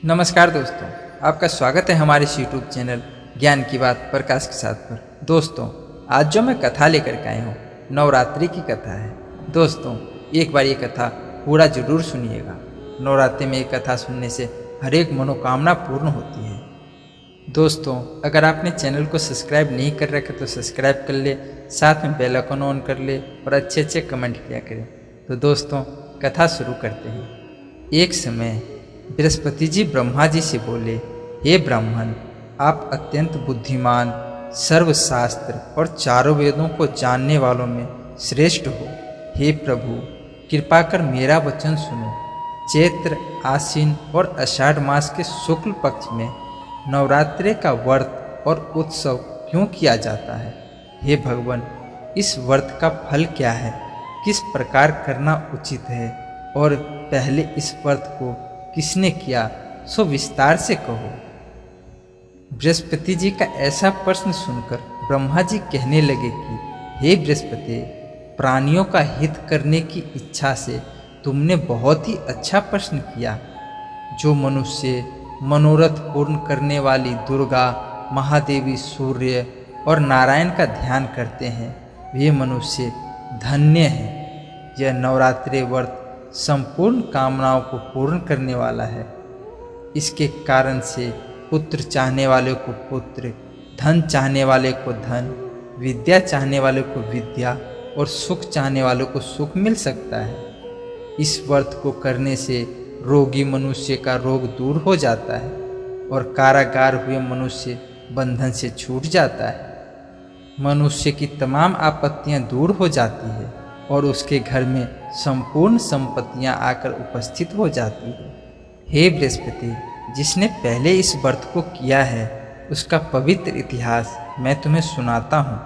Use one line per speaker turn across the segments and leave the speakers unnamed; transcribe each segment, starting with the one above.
नमस्कार दोस्तों, आपका स्वागत है हमारे इस यूट्यूब चैनल ज्ञान की बात प्रकाश के साथ पर। दोस्तों, आज जो मैं कथा लेकर के आया हूँ नवरात्रि की कथा है। दोस्तों, एक बार ये कथा पूरा जरूर सुनिएगा। नवरात्रि में ये कथा सुनने से हर एक मनोकामना पूर्ण होती है। दोस्तों, अगर आपने चैनल को सब्सक्राइब नहीं कर रखा तो सब्सक्राइब कर ले, साथ में बेल आइकन ऑन कर ले और अच्छे अच्छे कमेंट किया करें। तो दोस्तों, कथा शुरू करते हैं। एक समय बृहस्पति जी ब्रह्मा जी से बोले, हे ब्राह्मण, आप अत्यंत बुद्धिमान, सर्वशास्त्र और चारों वेदों को जानने वालों में श्रेष्ठ हो। हे प्रभु, कृपा कर मेरा वचन सुनो। चैत्र, आश्विन और आषाढ़ मास के शुक्ल पक्ष में नवरात्रि का व्रत और उत्सव क्यों किया जाता है? हे भगवान, इस व्रत का फल क्या है? किस प्रकार करना उचित है? और पहले इस व्रत को किसने किया, सो विस्तार से कहो। बृहस्पति जी का ऐसा प्रश्न सुनकर ब्रह्मा जी कहने लगे कि हे बृहस्पति, प्राणियों का हित करने की इच्छा से तुमने बहुत ही अच्छा प्रश्न किया। जो मनुष्य मनोरथ पूर्ण करने वाली दुर्गा, महादेवी, सूर्य और नारायण का ध्यान करते हैं, वे मनुष्य धन्य हैं। यह नवरात्रि व्रत संपूर्ण कामनाओं को पूर्ण करने वाला है। इसके कारण से पुत्र चाहने वाले को पुत्र, धन चाहने वाले को धन, विद्या चाहने वाले को विद्या और सुख चाहने वाले को सुख मिल सकता है। इस व्रत को करने से रोगी मनुष्य का रोग दूर हो जाता है और कारागार हुए मनुष्य बंधन से छूट जाता है। मनुष्य की तमाम आपत्तियां दूर हो जाती है और उसके घर में संपूर्ण संपत्तियां आकर उपस्थित हो जाती है। हे बृहस्पति, जिसने पहले इस व्रत को किया है उसका पवित्र इतिहास मैं तुम्हें सुनाता हूँ।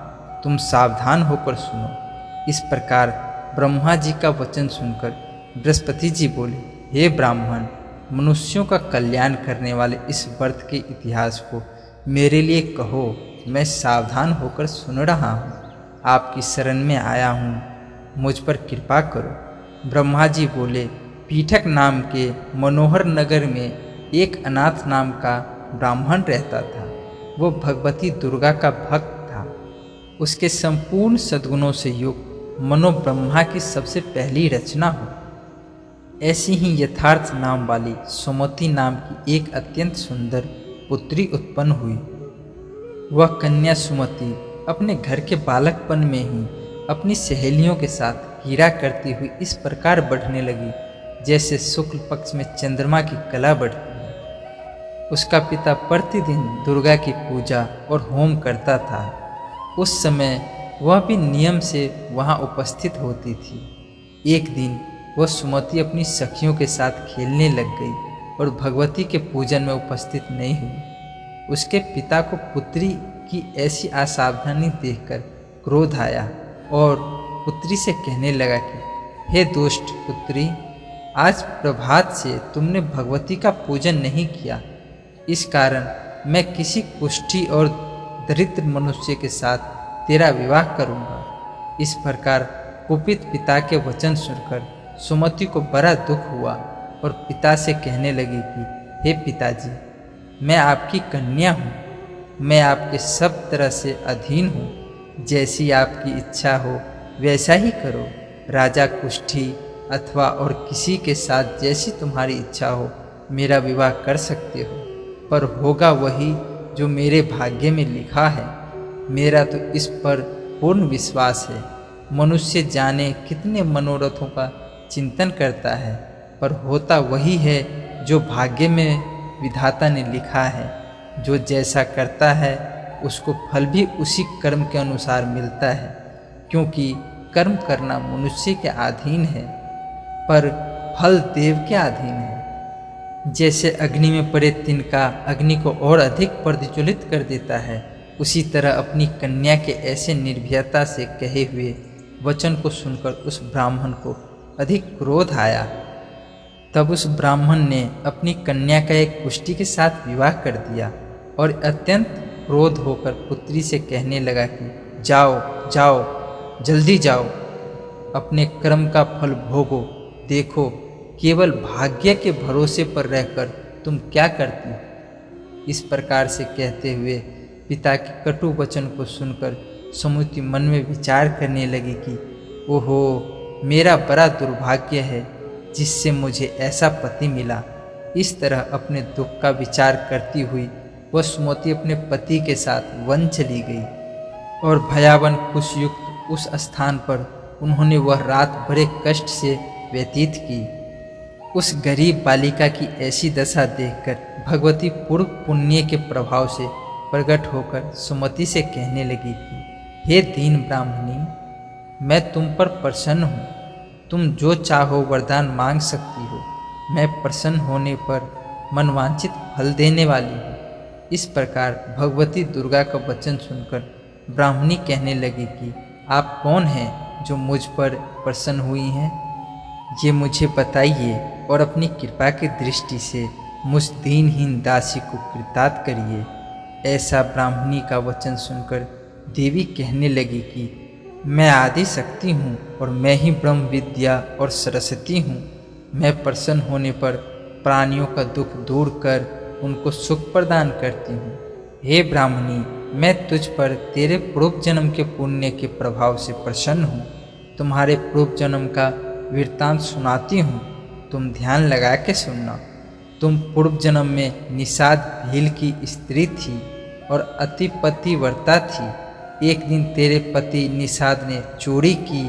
तुम सावधान होकर सुनो। इस प्रकार ब्रह्मा जी का वचन सुनकर बृहस्पति जी बोले, हे ब्राह्मण, मनुष्यों का कल्याण करने वाले इस व्रत के इतिहास को मेरे लिए कहो। मैं सावधान होकर सुन रहा हूँ। आपकी शरण में आया हूँ, मुझ पर कृपा करो। ब्रह्मा जी बोले, पीठक नाम के मनोहर नगर में एक अनाथ नाम का ब्राह्मण रहता था। वो भगवती दुर्गा का भक्त था। उसके संपूर्ण सद्गुणों से युक्त मनो ब्रह्मा की सबसे पहली रचना हो। ऐसी ही यथार्थ नाम वाली सुमति नाम की एक अत्यंत सुंदर पुत्री उत्पन्न हुई। वह कन्या सुमति अपने घर के बालकपन में ही अपनी सहेलियों के साथ क्रीड़ा करती हुई इस प्रकार बढ़ने लगी जैसे शुक्ल पक्ष में चंद्रमा की कला बढ़ती है। उसका पिता प्रतिदिन दुर्गा की पूजा और होम करता था। उस समय वह भी नियम से वहां उपस्थित होती थी। एक दिन वह सुमति अपनी सखियों के साथ खेलने लग गई और भगवती के पूजन में उपस्थित नहीं हुई। उसके पिता को पुत्री की ऐसी असावधानी देखकर क्रोध आया और पुत्री से कहने लगा कि हे दुष्ट पुत्री, आज प्रभात से तुमने भगवती का पूजन नहीं किया। इस कारण मैं किसी कुष्ठी और दरिद्र मनुष्य के साथ तेरा विवाह करूंगा। इस प्रकार कुपित पिता के वचन सुनकर सुमति को बड़ा दुख हुआ और पिता से कहने लगी कि हे पिताजी, मैं आपकी कन्या हूँ। मैं आपके सब तरह से अधीन हूँ। जैसी आपकी इच्छा हो वैसा ही करो। राजा कुष्ठी अथवा और किसी के साथ जैसी तुम्हारी इच्छा हो मेरा विवाह कर सकते हो, पर होगा वही जो मेरे भाग्य में लिखा है। मेरा तो इस पर पूर्ण विश्वास है। मनुष्य जाने कितने मनोरथों का चिंतन करता है, पर होता वही है जो भाग्य में विधाता ने लिखा है। जो जैसा करता है उसको फल भी उसी कर्म के अनुसार मिलता है, क्योंकि कर्म करना मनुष्य के अधीन है पर फल देव के अधीन है। जैसे अग्नि में पड़े तिनका अग्नि को और अधिक प्रज्वलित कर देता है, उसी तरह अपनी कन्या के ऐसे निर्भयता से कहे हुए वचन को सुनकर उस ब्राह्मण को अधिक क्रोध आया। तब उस ब्राह्मण ने अपनी कन्या का एक कुष्ठी के साथ विवाह कर दिया और अत्यंत क्रोध होकर पुत्री से कहने लगा कि जाओ जाओ, जल्दी जाओ, अपने कर्म का फल भोगो। देखो, केवल भाग्य के भरोसे पर रहकर तुम क्या करती हो? इस प्रकार से कहते हुए पिता के कटु वचन को सुनकर सुमति मन में विचार करने लगी कि ओहो, मेरा बड़ा दुर्भाग्य है जिससे मुझे ऐसा पति मिला। इस तरह अपने दुख का विचार करती हुई वह सुमति अपने पति के साथ वन चली गई और भयावन कुशयुक्त उस स्थान पर उन्होंने वह रात बड़े कष्ट से व्यतीत की। उस गरीब बालिका की ऐसी दशा देखकर भगवती पूर्व पुण्य के प्रभाव से प्रकट होकर सुमति से कहने लगी कि हे दीन ब्राह्मणी, मैं तुम पर प्रसन्न हूँ। तुम जो चाहो वरदान मांग सकती हो। मैं प्रसन्न होने पर मनवांछित फल देने वाली हूँ। इस प्रकार भगवती दुर्गा का वचन सुनकर ब्राह्मणी कहने लगी कि आप कौन हैं जो मुझ पर प्रसन्न हुई हैं? ये मुझे बताइए और अपनी कृपा की दृष्टि से मुझ दीनहीन दासी को कृतार्थ करिए। ऐसा ब्राह्मणी का वचन सुनकर देवी कहने लगी कि मैं आदि शक्ति हूँ और मैं ही ब्रह्म विद्या और सरस्वती हूँ। मैं प्रसन्न होने पर प्राणियों का दुख दूर कर उनको सुख प्रदान करती हूँ। हे ब्राह्मणी, मैं तुझ पर तेरे पूर्व जन्म के पुण्य के प्रभाव से प्रसन्न हूँ। तुम्हारे पूर्व जन्म का वृत्तांत सुनाती हूँ, तुम ध्यान लगा के सुनना। तुम पूर्व जन्म में निषाद भील की स्त्री थी और अति पतिव्रता थी। एक दिन तेरे पति निषाद ने चोरी की।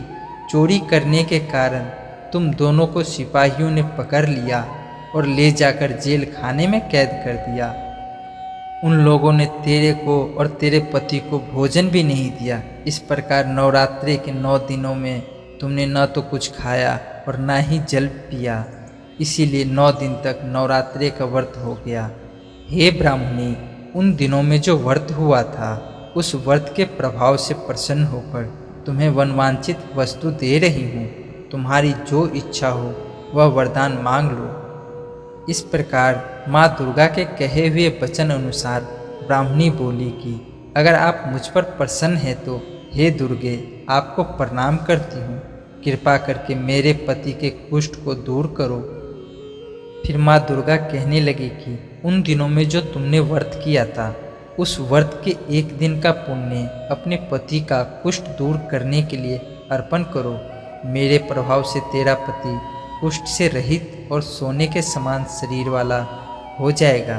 चोरी करने के कारण तुम दोनों को सिपाहियों ने पकड़ लिया और ले जाकर जेल खाने में कैद कर दिया। उन लोगों ने तेरे को और तेरे पति को भोजन भी नहीं दिया। इस प्रकार नवरात्रि के 9 दिनों में तुमने न तो कुछ खाया और न ही जल पिया। इसीलिए 9 दिन तक नवरात्रि का व्रत हो गया। हे ब्राह्मणी, उन दिनों में जो व्रत हुआ था उस व्रत के प्रभाव से प्रसन्न होकर तुम्हें वनवांछित वस्तु दे रही हूँ। तुम्हारी जो इच्छा हो वह वरदान मांग लो। इस प्रकार माँ दुर्गा के कहे हुए वचन अनुसार ब्राह्मणी बोली कि अगर आप मुझ पर प्रसन्न हैं तो हे दुर्गे, आपको प्रणाम करती हूँ। कृपा करके मेरे पति के कुष्ठ को दूर करो। फिर माँ दुर्गा कहने लगी कि उन दिनों में जो तुमने व्रत किया था उस व्रत के 1 दिन का पुण्य अपने पति का कुष्ठ दूर करने के लिए अर्पण करो। मेरे प्रभाव से तेरा पति कुष्ठ से रहित और सोने के समान शरीर वाला हो जाएगा।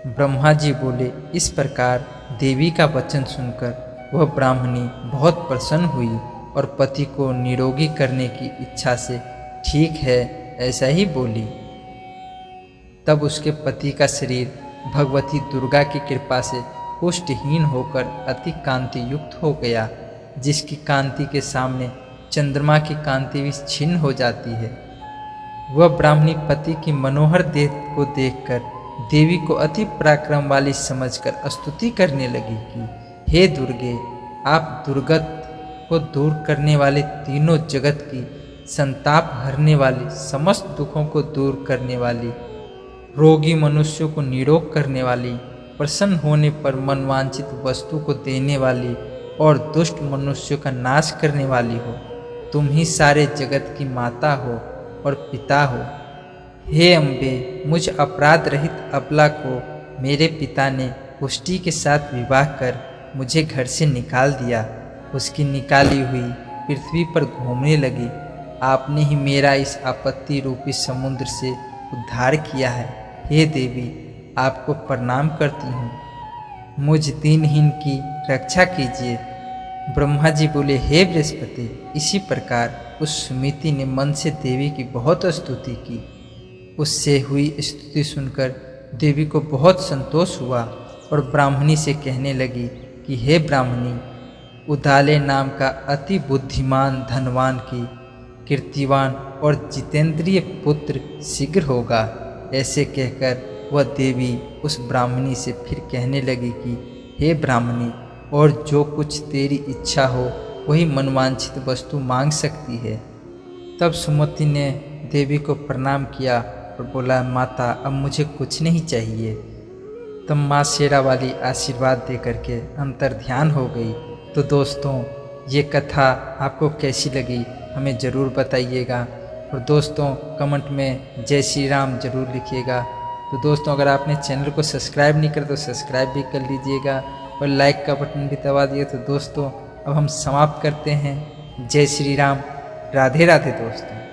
ब्रह्मा जी बोले। इस प्रकार देवी का वचन सुनकर वह ब्राह्मणी बहुत प्रसन्न हुई और पति को निरोगी करने की इच्छा से ठीक है ऐसा ही बोली। तब उसके पति का शरीर भगवती दुर्गा की कृपा से पुष्टहीन होकर अति कांति युक्त हो गया, जिसकी कांति के सामने चंद्रमा की कांति भी छिन्न हो जाती है। वह ब्राह्मणी पति की मनोहर देह को देखकर देवी को अति पराक्रम वाली समझकर स्तुति करने लगी कि हे दुर्गे, आप दुर्गत को दूर करने वाले, तीनों जगत की संताप हरने वाली, समस्त दुखों को दूर करने वाली, रोगी मनुष्यों को निरोग करने वाली, प्रसन्न होने पर मनवांछित वस्तु को देने वाली और दुष्ट मनुष्यों का नाश करने वाली हो। तुम ही सारे जगत की माता हो और पिता हो। हे अम्बे, मुझ अपराध रहित अबला को मेरे पिता ने पुष्टि के साथ विवाह कर मुझे घर से निकाल दिया। उसकी निकाली हुई पृथ्वी पर घूमने लगी। आपने ही मेरा इस आपत्ति रूपी समुद्र से उद्धार किया है। हे देवी, आपको प्रणाम करती हूँ। मुझ दीनहीन की रक्षा कीजिए। ब्रह्मा जी बोले, हे बृहस्पति। इसी प्रकार उस सुमिति ने मन से देवी की बहुत स्तुति की। उससे हुई स्तुति सुनकर देवी को बहुत संतोष हुआ और ब्राह्मणी से कहने लगी कि हे ब्राह्मणी, उदाले नाम का अति बुद्धिमान धनवान की कीर्तिवान और जितेंद्रिय पुत्र शीघ्र होगा। ऐसे कहकर वह देवी उस ब्राह्मणी से फिर कहने लगी कि हे ब्राह्मणी, और जो कुछ तेरी इच्छा हो वही मनवांछित वस्तु मांग सकती है। तब सुमति ने देवी को प्रणाम किया और बोला, माता, अब मुझे कुछ नहीं चाहिए। तब माँ शेरा वाली आशीर्वाद दे करके अंतर ध्यान हो गई। तो दोस्तों, ये कथा आपको कैसी लगी हमें ज़रूर बताइएगा और दोस्तों कमेंट में जय श्री राम ज़रूर लिखिएगा। तो दोस्तों अगर आपने चैनल को सब्सक्राइब नहीं करा तो सब्सक्राइब भी कर लीजिएगा और लाइक का बटन भी दबा दिए। तो दोस्तों अब हम समाप्त करते हैं। जय श्री राम, राधे राधे दोस्तों।